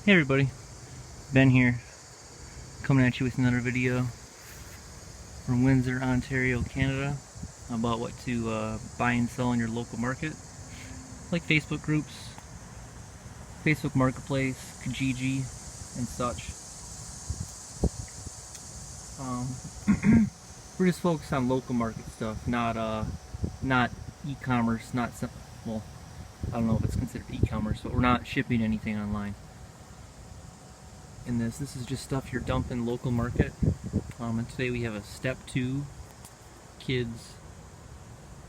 Hey everybody, Ben here, coming at you with another video from Windsor, Ontario, Canada, about what to buy and sell in your local market, like Facebook groups, Facebook Marketplace, Kijiji, and such. We're just focused on local market stuff, not e-commerce, well, I don't know if it's considered e-commerce, but we're not shipping anything online. In this is just stuff you're dumping local market. And today we have a Step2 kids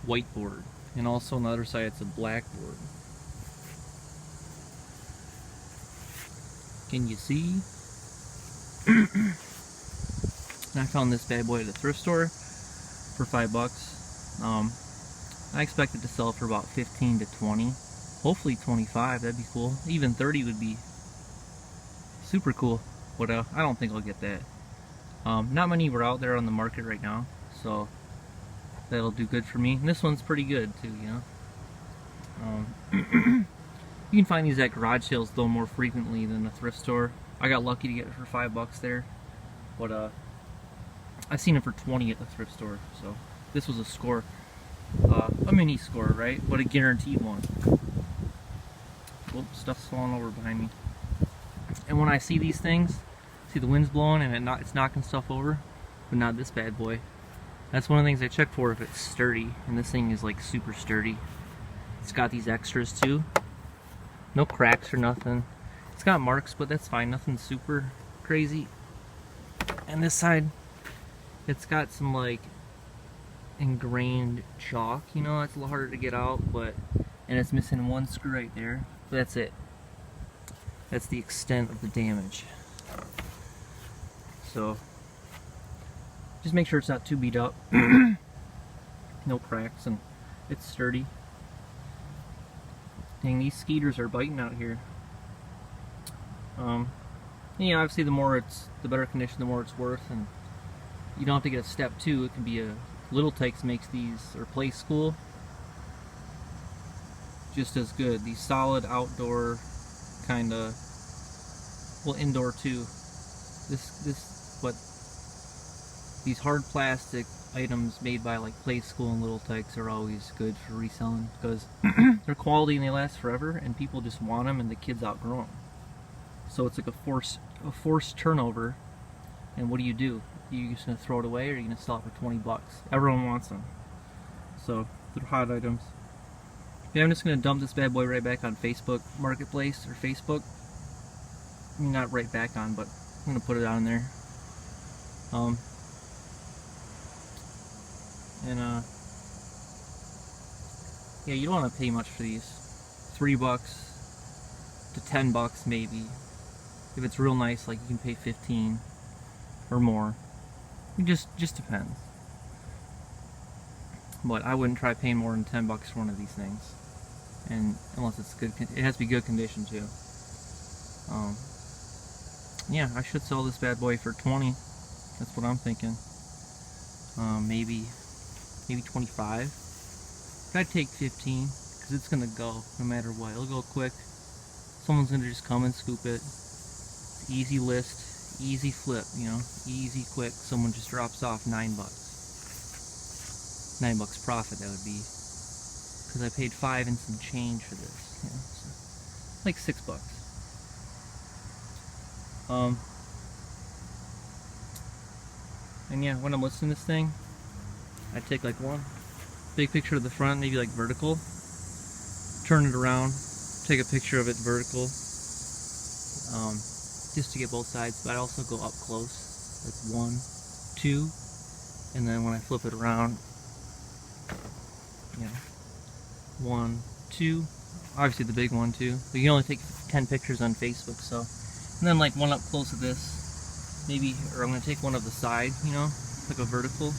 whiteboard, and also on the other side it's a blackboard. Can you see? And I found this bad boy at a thrift store for $5. I expected to sell for about 15 to 20, hopefully 25. That'd be cool. Even 30 would be super cool, but I don't think I'll get that. Not many were out there on the market right now, so that'll do good for me. And this one's pretty good too, you know. You can find these at garage sales though more frequently than a thrift store. I got lucky to get it for $5 there, but I've seen it for 20 at the thrift store. So this was a score, a mini score, right? But a guaranteed one. Whoops, stuff's falling over behind me. And when I see these things, see the wind's blowing and it's knocking stuff over, but not this bad boy. That's one of the things I check for, if it's sturdy, and this thing is like super sturdy. It's got these extras too. No cracks or nothing. It's got marks, but that's fine, nothing super crazy. And this side, it's got some like ingrained chalk, you know, it's a little harder to get out, and it's missing one screw right there, but that's it. That's the extent of the damage. So just make sure it's not too beat up. No cracks, and it's sturdy. Dang, these skeeters are biting out here. Yeah, obviously the better condition, the more it's worth, and you don't have to get a Step2. It can be a Little Tykes makes these, or Play School, just as good. These solid outdoor kind of, well, indoor too. These hard plastic items made by like Play School and Little Tykes are always good for reselling, because they're quality and they last forever, and people just want them, and the kids outgrow them. So it's like a forced turnover. And what do? You just gonna throw it away, or are you gonna sell it for $20? Everyone wants them, so they're hot items. Yeah, I'm just gonna dump this bad boy right back on Facebook Marketplace, or Facebook. I mean, not right back on, but I'm gonna put it on there. Yeah, you don't want to pay much for these. $3 to $10 maybe. If it's real nice, like, you can pay 15 or more. It just depends. But I wouldn't try paying more than $10 for one of these things, and unless it's good, it has to be good condition too. Yeah, I should sell this bad boy for 20. That's what I'm thinking. Maybe 25. But I'd take 15, because it's gonna go no matter what. It'll go quick. Someone's gonna just come and scoop it. Easy list, easy flip, you know, easy, quick. Someone just drops off $9. $9 profit, that would be, because I paid 5 and some change for this, you know, so like $6. And yeah, when I'm listing this thing, I take like one big picture of the front, maybe like vertical, turn it around, take a picture of it vertical, just to get both sides. But I also go up close, like 1, 2, and then when I flip it around, you know, 1, 2, obviously the big one too, but you can only take 10 pictures on Facebook, so, and then like one up close of this, maybe, or I'm going to take one of the side, you know, like a vertical,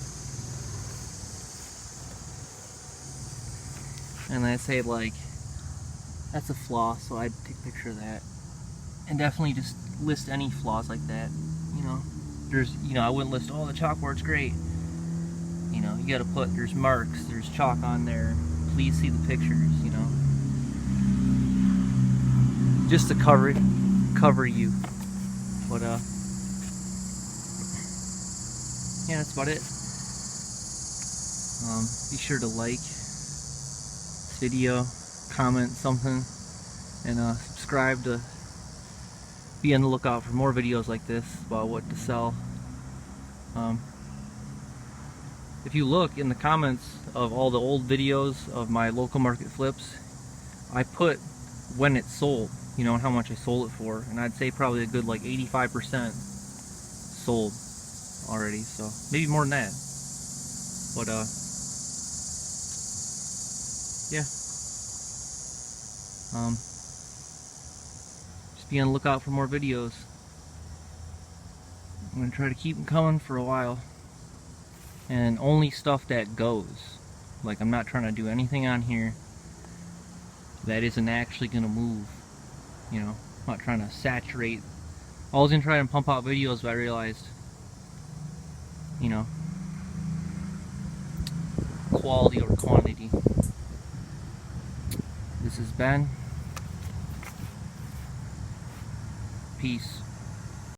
and I say like, that's a flaw, so I'd take a picture of that, and definitely just list any flaws like that, you know. I wouldn't list, oh, the chalkboard's great, you know. You gotta put, there's marks, there's chalk on there, please see the pictures, you know, just to cover it. cover you. But yeah, that's about it. Be sure to like this video, comment something, and subscribe to be on the lookout for more videos like this about what to sell. If you look in the comments of all the old videos of my local market flips, I put when it's sold, you know, and how much I sold it for, and I'd say probably a good like 85% sold already, so maybe more than that. But yeah, just be on the lookout for more videos. I'm gonna try to keep them coming for a while, and only stuff that goes. Like, I'm not trying to do anything on here that isn't actually gonna move, you know. I'm not trying to saturate. I was gonna try and pump out videos, but I realized, you know, quality over quantity. This is Ben. Peace.